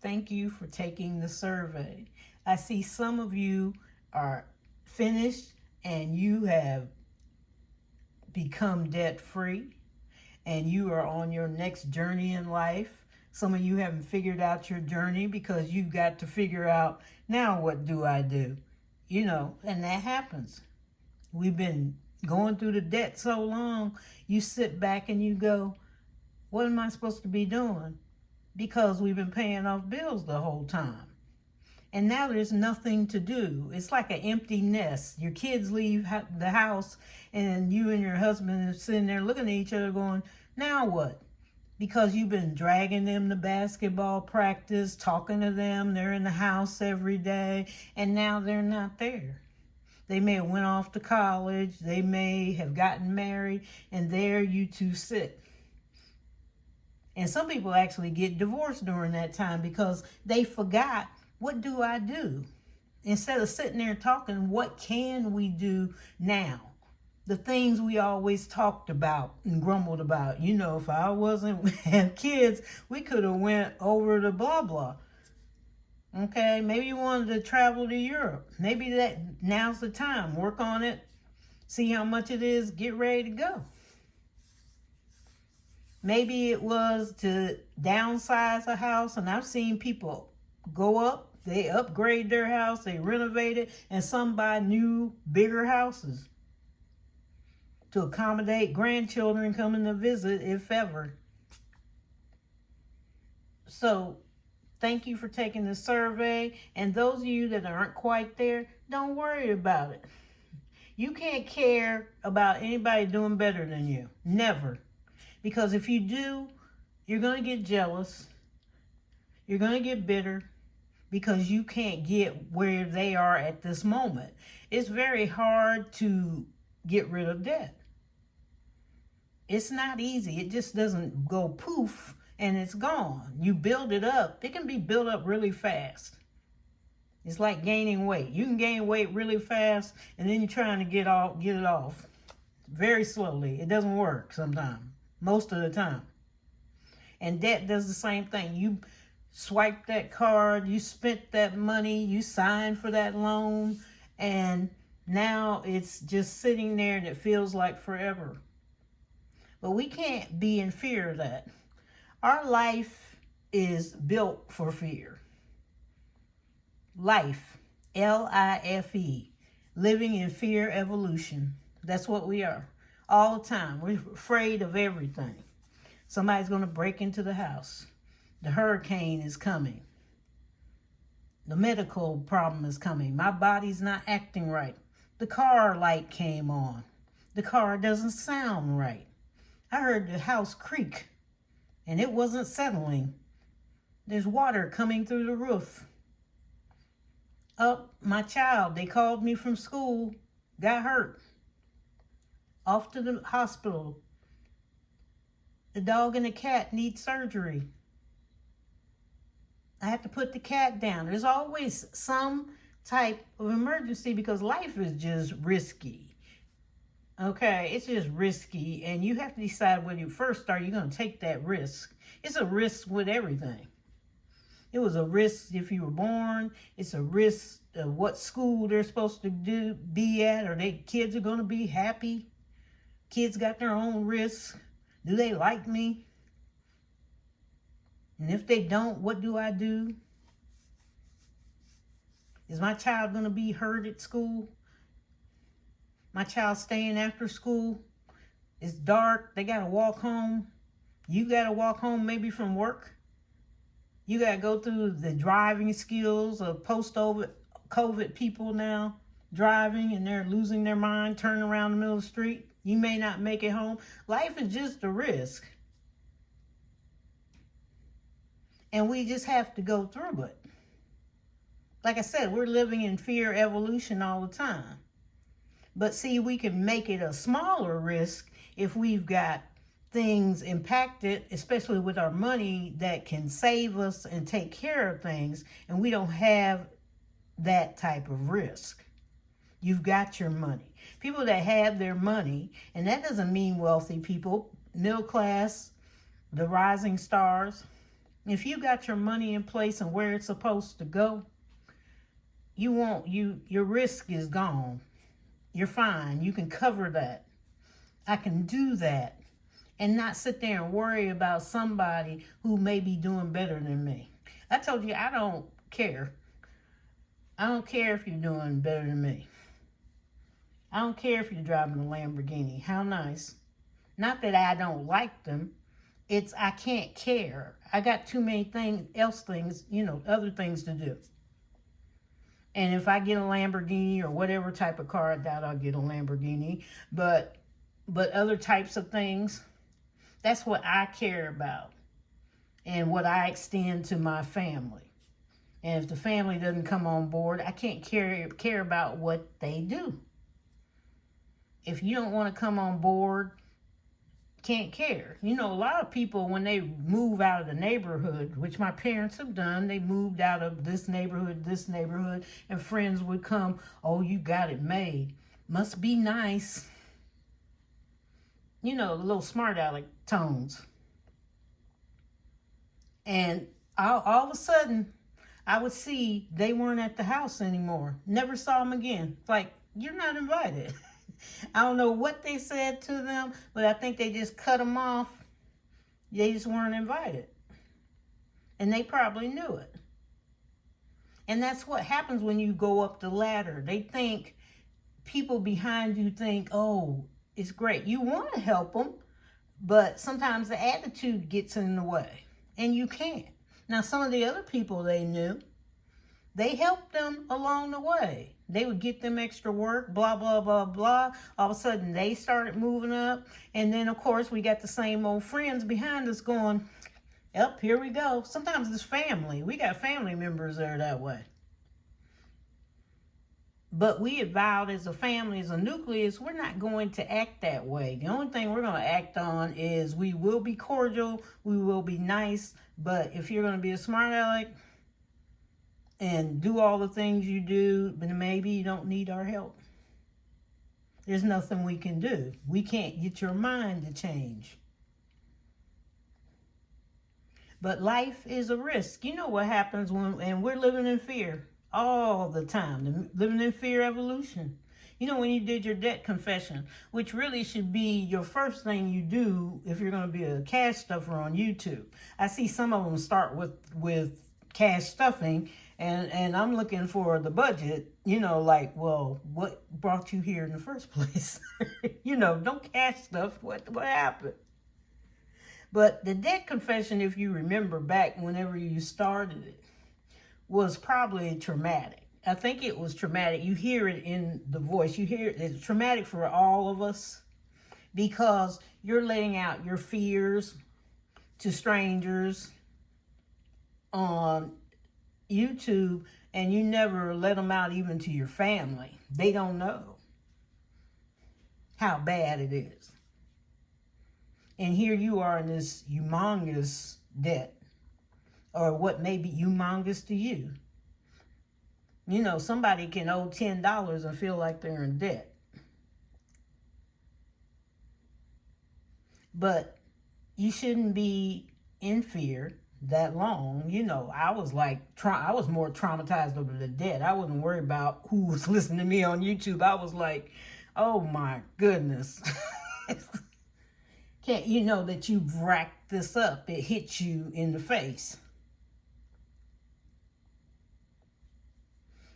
Thank you for taking the survey. I see some of you are finished and you have become debt free and you are on your next journey in life. Some of you haven't figured out your journey because you've got to figure out, now what do I do? And that happens. We've been going through the debt so long, you sit back and you go, what am I supposed to be doing? Because we've been paying off bills the whole time. And now there's nothing to do. It's like an empty nest. Your kids leave the house and you and your husband are sitting there looking at each other going, now what? Because you've been dragging them to basketball practice, talking to them, they're in the house every day, and now they're not there. They may have went off to college, they may have gotten married, and there you two sit. And some people actually get divorced during that time because they forgot, what do I do? Instead of sitting there talking, what can we do now? The things we always talked about and grumbled about. If I wasn't have kids, we could have went over to blah blah. Okay, maybe you wanted to travel to Europe. Maybe now's the time. Work on it. See how much it is. Get ready to go. Maybe it was to downsize a house, and I've seen people go up. They upgrade their house, they renovate it, and some buy new, bigger houses to accommodate grandchildren coming to visit, if ever. So, thank you for taking the survey. And those of you that aren't quite there, don't worry about it. You can't care about anybody doing better than you. Never. Because if you do, you're going to get jealous. You're going to get bitter because you can't get where they are at this moment. It's very hard to get rid of debt. It's not easy. It just doesn't go poof and it's gone. You build it up. It can be built up really fast. It's like gaining weight. You can gain weight really fast and then you're trying to get it off very slowly. It doesn't work sometimes, most of the time. And debt does the same thing. You swipe that card, you spent that money, you signed for that loan, and now it's just sitting there and it feels like forever. But we can't be in fear of that. Our life is built for fear. Life, L.I.F.E, living in fear evolution. That's what we are all the time. We're afraid of everything. Somebody's going to break into the house. The hurricane is coming. The medical problem is coming. My body's not acting right. The car light came on. The car doesn't sound right. I heard the house creak, and it wasn't settling. There's water coming through the roof. Oh, my child, they called me from school, got hurt. Off to the hospital. The dog and the cat need surgery. I have to put the cat down. There's always some type of emergency because life is just risky. Okay, it's just risky, and you have to decide when you first start, you're going to take that risk. It's a risk with everything. It was a risk if you were born. It's a risk of what school they're supposed to be at. Are they kids are going to be happy? Kids got their own risks. Do they like me? And if they don't, what do I do? Is my child going to be hurt at school? My child staying after school? It's dark. They got to walk home. You got to walk home maybe from work. You got to go through the driving skills of post-COVID people now driving and they're losing their mind, turning around the middle of the street. You may not make it home. Life is just a risk. And we just have to go through it. Like I said, we're living in fear evolution all the time. But see, we can make it a smaller risk if we've got things impacted, especially with our money, that can save us and take care of things, and we don't have that type of risk. You've got your money. People that have their money, and that doesn't mean wealthy people, middle class, the rising stars, If you got your money in place and where it's supposed to go, your risk is gone. You're fine. You can cover that. I can do that and not sit there and worry about somebody who may be doing better than me. I told you I don't care. I don't care if you're doing better than me. I don't care if you're driving a Lamborghini. How nice. Not that I don't like them. It's I can't care. I got too many things, other things to do. And if I get a Lamborghini or whatever type of car, I doubt I'll get a Lamborghini. But other types of things, that's what I care about and what I extend to my family. And if the family doesn't come on board, I can't care about what they do. If you don't want to come on board, can't care. A lot of people, when they move out of the neighborhood, which my parents have done, they moved out of this neighborhood, and friends would come, oh, you got it made. Must be nice. The little smart aleck tones. And all of a sudden, I would see they weren't at the house anymore. Never saw them again. Like, you're not invited. I don't know what they said to them, but I think they just cut them off. They just weren't invited. And they probably knew it. And that's what happens when you go up the ladder. People behind you think, oh, it's great. You want to help them, but sometimes the attitude gets in the way, and you can't. Now, some of the other people they knew, they helped them along the way. They would get them extra work, blah, blah, blah, blah. All of a sudden, they started moving up. And then, of course, we got the same old friends behind us going, yep, here we go. Sometimes it's family. We got family members that are that way. But we had vowed as a family, as a nucleus, we're not going to act that way. The only thing we're going to act on is we will be cordial, we will be nice, but if you're going to be a smart aleck and do all the things you do, but maybe you don't need our help. There's nothing we can do. We can't get your mind to change. But life is a risk. You know what happens and we're living in fear all the time. Living in fear evolution. When you did your debt confession, which really should be your first thing you do if you're going to be a cash stuffer on YouTube. I see some of them start with cash stuffing, and I'm looking for the budget, like, well, what brought you here in the first place? Don't cash stuff. What happened? But the debt confession, if you remember back whenever you started it, was probably traumatic. I think it was traumatic. You hear it in the voice. You hear it's traumatic for all of us because you're laying out your fears to strangers on YouTube, and you never let them out even to your family. They don't know how bad it is. And here you are in this humongous debt, or what may be humongous to you. Somebody can owe $10 and feel like they're in debt. But you shouldn't be in fear that long. I was I was more traumatized over the debt. I wasn't worried about who was listening to me on YouTube. I was like, oh my goodness. Can't you know that you've racked this up? It hits you in the face.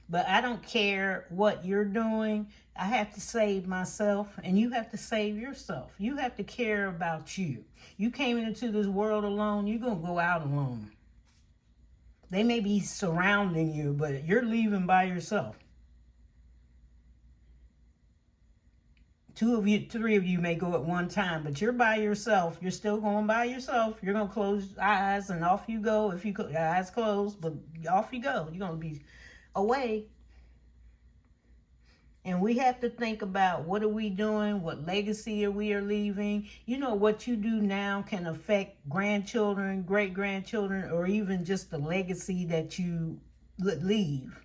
But I don't care what you're doing. I have to save myself, and you have to save yourself. You have to care about you. You came into this world alone, you're going to go out alone. They may be surrounding you, but you're leaving by yourself. 2 of you, 3 of you may go at one time, but you're by yourself. You're still going by yourself. You're going to close your eyes and off you go. If your eyes closed, but off you go. You're going to be away. And we have to think about, what are we doing? What legacy are we leaving? What you do now can affect grandchildren, great-grandchildren, or even just the legacy that you leave.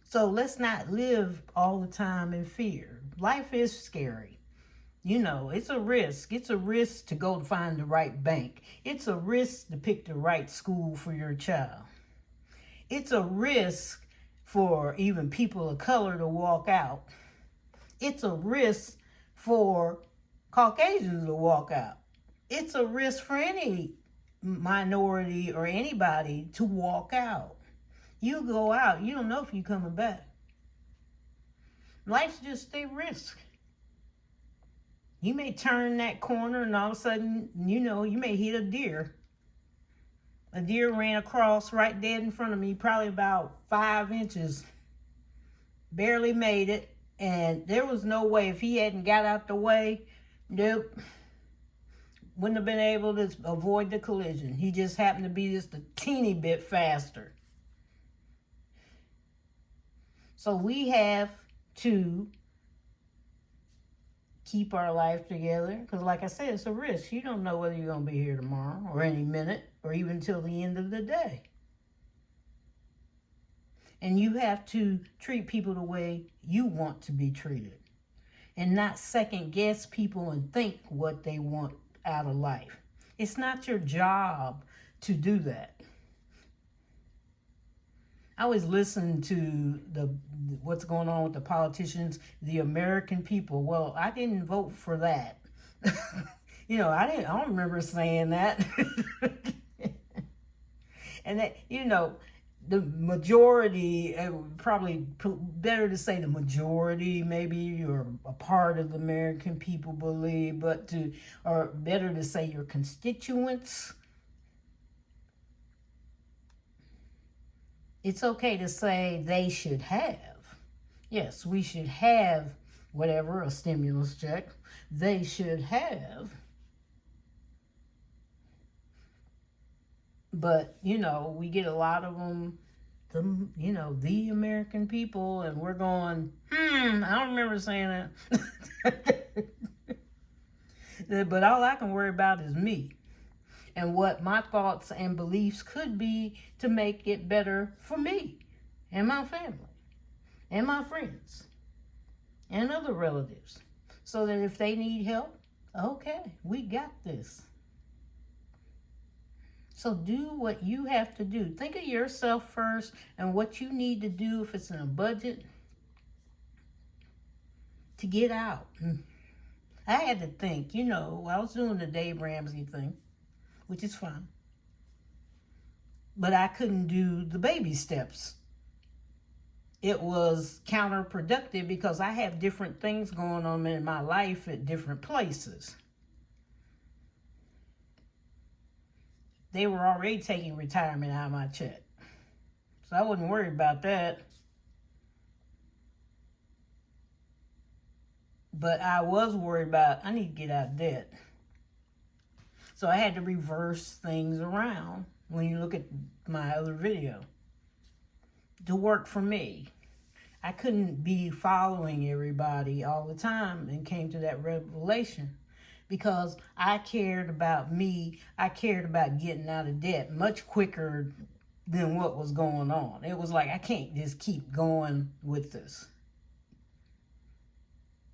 So let's not live all the time in fear. Life is scary. You know, it's a risk. It's a risk to go find the right bank. It's a risk to pick the right school for your child. It's a risk for even people of color to walk out. It's a risk for Caucasians to walk out. It's a risk for any minority or anybody to walk out. You go out, you don't know if you're coming back. Life's just a risk. You may turn that corner and all of a sudden, you know, you may hit a deer. A deer ran across right dead in front of me, probably about 5 inches. Barely made it. And there was no way, if he hadn't got out the way, nope, wouldn't have been able to avoid the collision. He just happened to be just a teeny bit faster. So we have to keep our life together, because like I said, it's a risk. You don't know whether you're going to be here tomorrow or any minute or even till the end of the day. And you have to treat people the way you want to be treated and not second guess people and think what they want out of life. It's not your job to do that. I always listen to what's going on with the politicians, the American people. Well, I didn't vote for that. You know, I don't remember saying that. And that, you know, the majority, probably better to say the majority, maybe you're a part of the American people believe, or better to say your constituents. It's okay to say they should have. Yes, we should have whatever, a stimulus check. They should have. But, you know, we get a lot of them, the American people, and we're going, I don't remember saying that. But all I can worry about is me and what my thoughts and beliefs could be to make it better for me and my family and my friends and other relatives. So that if they need help, okay, we got this. So do what you have to do. Think of yourself first and what you need to do if it's in a budget to get out. I had to think, I was doing the Dave Ramsey thing, which is fine. But I couldn't do the baby steps. It was counterproductive because I have different things going on in my life at different places. They were already taking retirement out of my check. So I wasn't worried about that. But I was worried about, I need to get out of debt. So I had to reverse things around when you look at my other video to work for me. I couldn't be following everybody all the time and came to that revelation because I cared about me. I cared about getting out of debt much quicker than what was going on. It was like, I can't just keep going with this.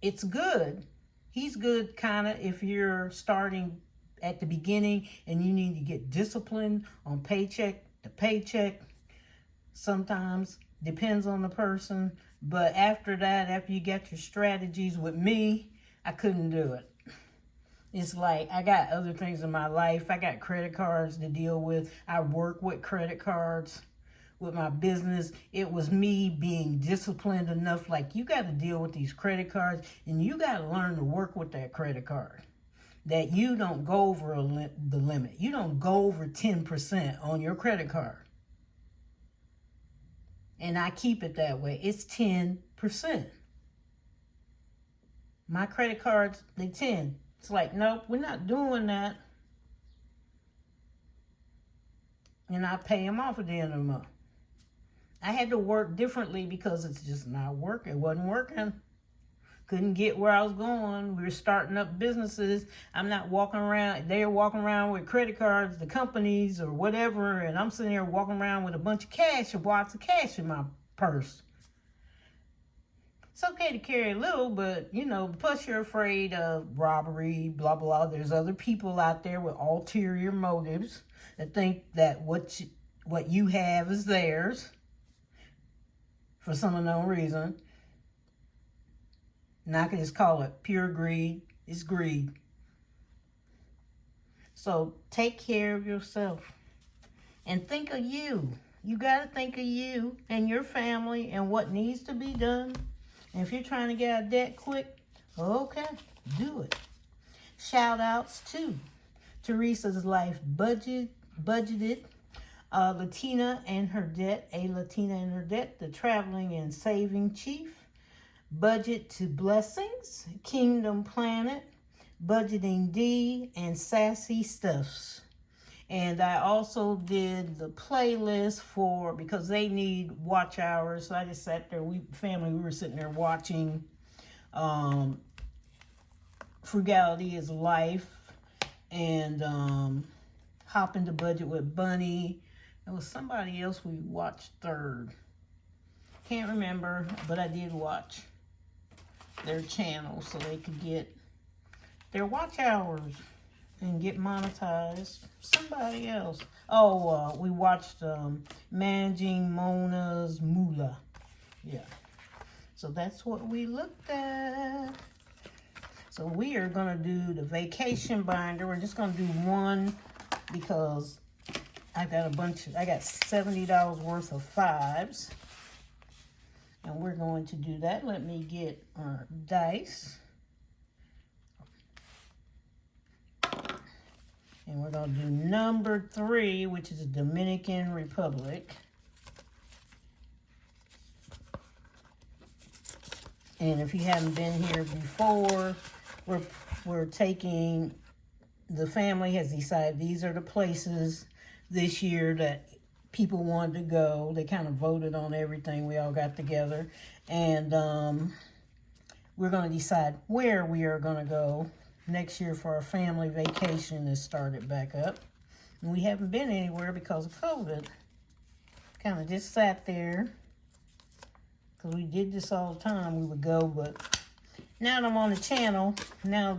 It's good. He's good kind of if you're starting at the beginning and you need to get disciplined on paycheck to paycheck. Sometimes depends on the person. But after that, after you get your strategies with me, I couldn't do it. It's like I got other things in my life. I got credit cards to deal with. I work with credit cards with my business. It was me being disciplined enough, like you got to deal with these credit cards and you got to learn to work with that credit card. That you don't go over the limit. You don't go over 10% on your credit card. And I keep it that way. It's 10%. My credit cards, they 10. It's like, nope, we're not doing that. And I pay them off at the end of the month. I had to work differently because it's just not working. It wasn't working. Couldn't get where I was going. We were starting up businesses. I'm not walking around. They're walking around with credit cards, the companies or whatever, and I'm sitting there walking around with a bunch of cash, or lots of cash in my purse. It's okay to carry a little, but, you know, plus you're afraid of robbery, blah, blah. There's other people out there with ulterior motives that think that what you have is theirs for some unknown reason. And I can just call it pure greed. It's greed. So take care of yourself and think of you. You got to think of you and your family and what needs to be done. And if you're trying to get out of debt quick, okay, do it. Shout outs to Teresa's Life budgeted, Latina and her debt, a Latina and her debt, the traveling and saving chief, budget to blessings, Kingdom Planet, budgeting D, and sassy stuffs. And I also did the playlist for, because they need watch hours. So I just sat there, we were sitting there watching Frugality is Life and Hop into Budget with Bunny. It was somebody else we watched third. Can't remember, but I did watch their channel so they could get their watch hours and get monetized. Somebody else. Oh, we watched Managing Mona's Moolah. Yeah. So that's what we looked at. So we are going to do the vacation binder. We're just going to do one because I got $70 worth of fives. And we're going to do that. Let me get our dice. And we're going to do number 3, which is the Dominican Republic. And if you haven't been here before, we're taking, the family has decided these are the places this year that people wanted to go. They kind of voted on everything. We all got together. And we're going to decide where we are going to go next year for our family vacation that started back up. And we haven't been anywhere because of COVID. Kind of just sat there. Because we did this all the time. We would go, but now that I'm on the channel, now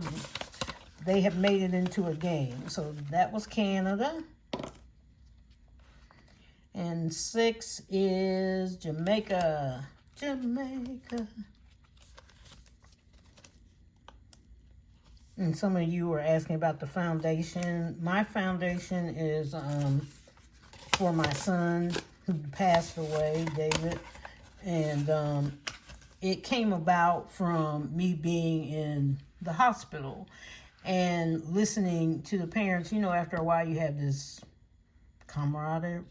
they have made it into a game. So that was Canada. And 6 is Jamaica. Jamaica. And some of you were asking about the foundation. My foundation is for my son who passed away, David. And it came about from me being in the hospital and listening to the parents. You know, after a while you have this camaraderie.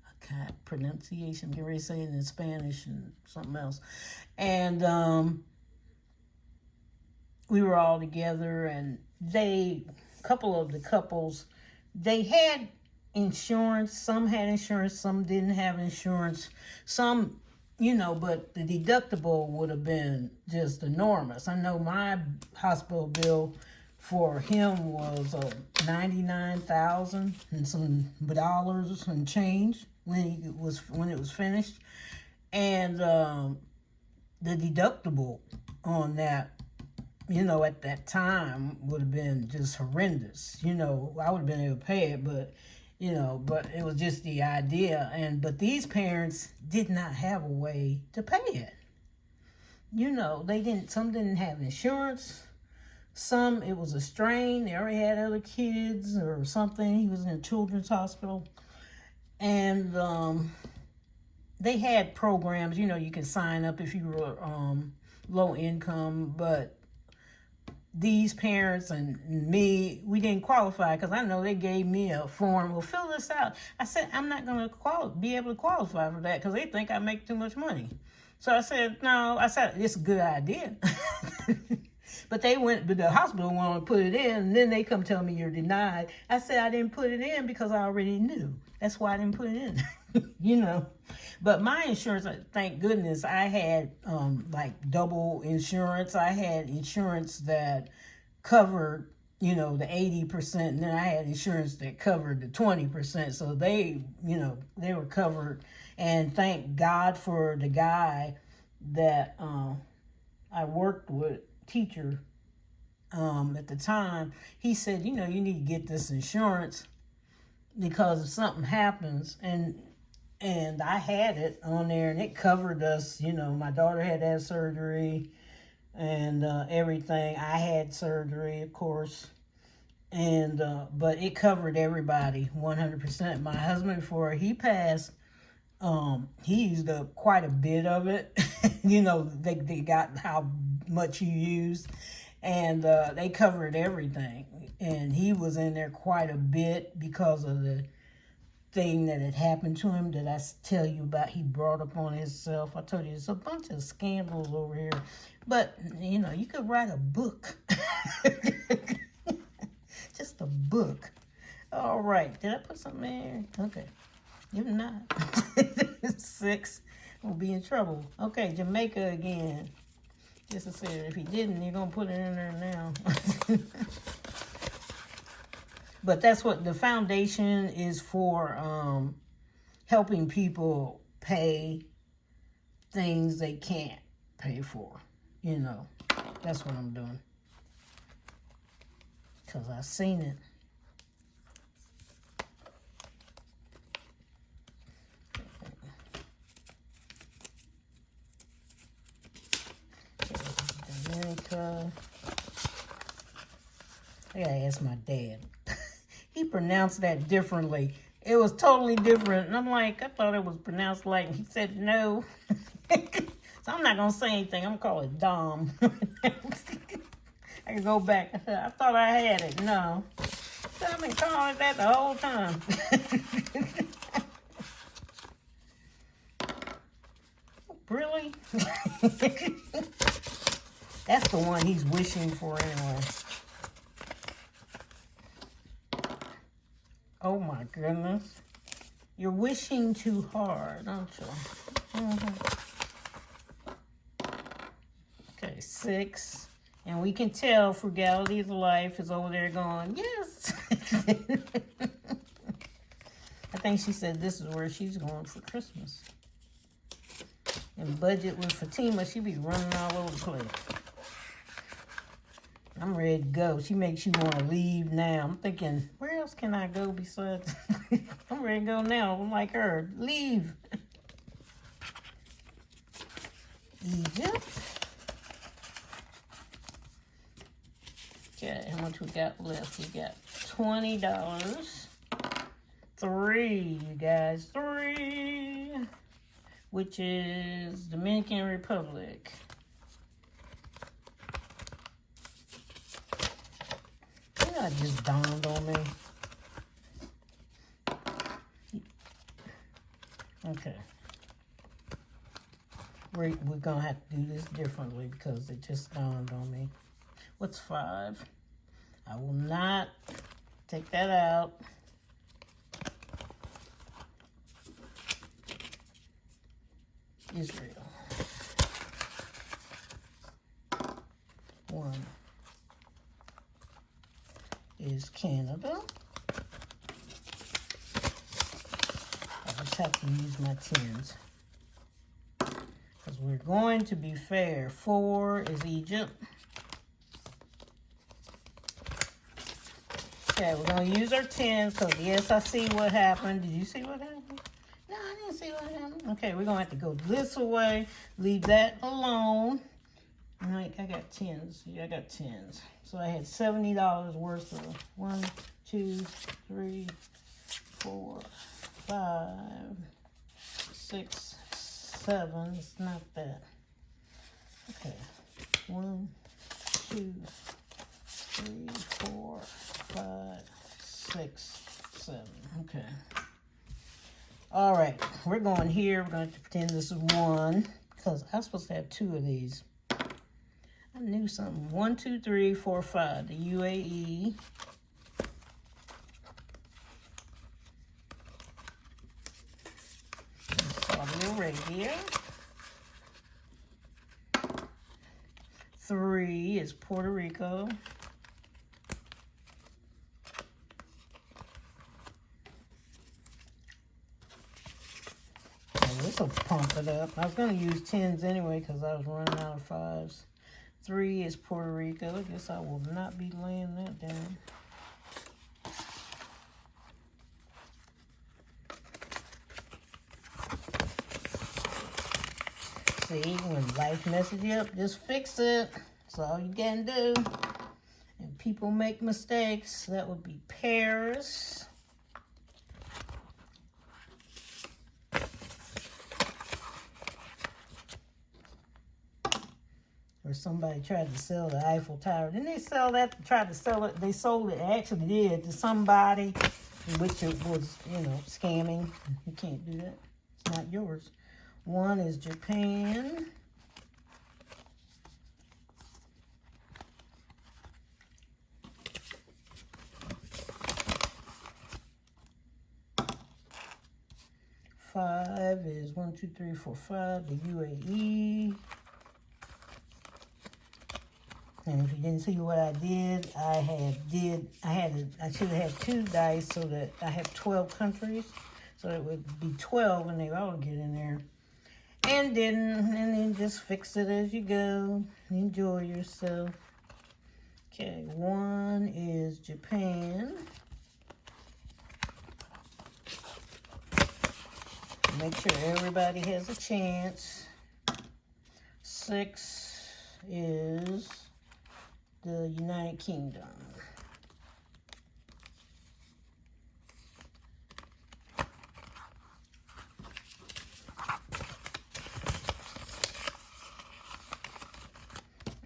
I can't pronunciation. Get ready to say it in Spanish and something else. And we were all together, and a couple of the couples, they had insurance. Some had insurance, some didn't have insurance. Some, you know, but the deductible would have been just enormous. I know my hospital bill for him was $99,000 and some dollars and change when it was finished, and the deductible on that, you know, at that time would have been just horrendous. You know, I would have been able to pay it, but, you know, but it was just the idea. But these parents did not have a way to pay it. You know, some didn't have insurance. Some, it was a strain. They already had other kids or something. He was in a children's hospital. And they had programs, you know, you can sign up if you were low income, but these parents and me, we didn't qualify because I know they gave me a form. Well, fill this out. I said, I'm not going to be able to qualify for that because they think I make too much money. So I said, no. I said, it's a good idea. But the hospital wanted to put it in, and then they come tell me you're denied. I said I didn't put it in because I already knew. That's why I didn't put it in, you know. But my insurance, thank goodness, I had like double insurance. I had insurance that covered, you know, the 80%, and then I had insurance that covered the 20%. So they, you know, they were covered. And thank God for the guy that I worked with, teacher, at the time, he said, you know, you need to get this insurance because if something happens, and I had it on there and it covered us. You know, my daughter had to have surgery and everything. I had surgery, of course, and but it covered everybody 100%. My husband, before he passed, he used up quite a bit of it. You know, they got how much you used, and they covered everything. And he was in there quite a bit because of the thing that had happened to him that I tell you about. He brought upon himself. I told you there's a bunch of scandals over here, but you know, you could write a book. Just a book. All right, did I put something in there? Okay, if not, 6, we'll be in trouble. Okay, Jamaica again. Just to say, if he didn't, you're gonna put it in there now. But that's what the foundation is for, helping people pay things they can't pay for. You know, that's what I'm doing. Because I've seen it. Dominica. I gotta ask my dad. He pronounced that differently. It was totally different. And I'm like, I thought it was pronounced like, and he said no. So I'm not going to say anything. I'm going to call it Dom. I can go back. I thought I had it. No. So I've been calling it that the whole time. Really? That's the one he's wishing for anyway. Oh my goodness. You're wishing too hard, aren't you? Okay, 6. And we can tell Frugality of Life is over there going, yes. I think she said this is where she's going for Christmas. And budget with Fatima, she be running all over the place. I'm ready to go. She makes you want to leave now. I'm thinking, where else can I go besides? I'm ready to go now. I'm like her. Leave. Egypt. Okay, how much we got left? We got $20. 3, you guys. 3. Which is Dominican Republic. That just dawned on me. Okay. We're going to have to do this differently because it just dawned on me. What's 5? I will not take that out. Israel. 1 is Canada. I just have to use my 10s. Because we're going to be fair. 4 is Egypt. Okay, we're going to use our 10s because, yes, I see what happened. Did you see what happened? No, I didn't see what happened. Okay, we're going to have to go this way. Leave that alone. All right, I got 10s. Yeah, I got 10s. So I had $70 worth of 1, 2, 3, 4, 5, 6, 7. It's not that. Okay. 1, 2, 3, 4, 5, 6, 7. Okay. All right. We're going here. We're going to pretend this is 1 because I'm supposed to have 2 of these. I knew something. 1, 2, 3, 4, 5. The UAE. Saudi Arabia. 3 is Puerto Rico. Now, this This will pump it up. I was going to use 10s anyway because I was running out of 5s. 3 is Puerto Rico. I guess I will not be laying that down. See, when life messes you up, just fix it. That's all you can do. And people make mistakes. That would be Paris. Or somebody tried to sell the Eiffel Tower. Didn't they sell that? Tried to sell it. They sold it. Actually did to somebody, which it was, you know, scamming. You can't do that. It's not yours. 1 is Japan. Five is 1, 2, 3, 4, 5. The UAE. And if you didn't see what I did, I should have had 2 dice so that I have 12 countries. So it would be 12 and they all get in there. And didn't, and then just fix it as you go. Enjoy yourself. Okay, 1 is Japan. Make sure everybody has a chance. 6 is the United Kingdom.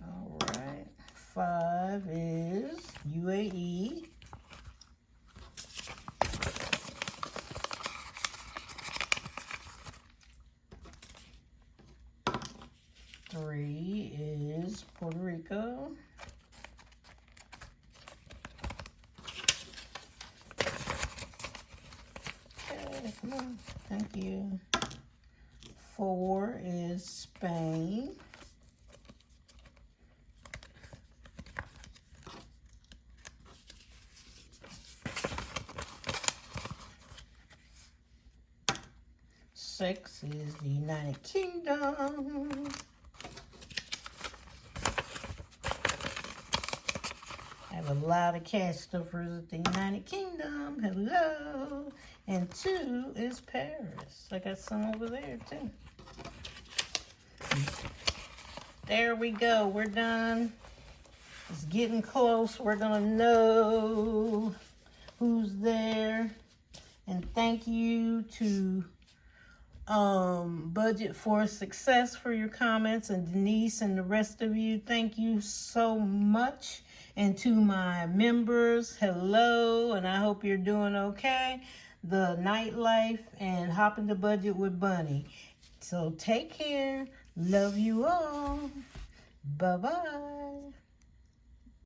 All right. 5 is UAE. 3 is Puerto Rico. Okay, come on. Thank you. 4 is Spain. 6 is the United Kingdom. I have a lot of cash stuffers at the United Kingdom. Hello. And 2 is Paris. I got some over there too. There we go. We're done. It's getting close. We're going to know who's there. And thank you to Budget for Success for your comments, and Denise and the rest of you, thank you so much. And to my members, hello, and I hope you're doing okay. The Nightlife and Hopping the Budget with Bunny. So take care. Love you all. Bye-bye.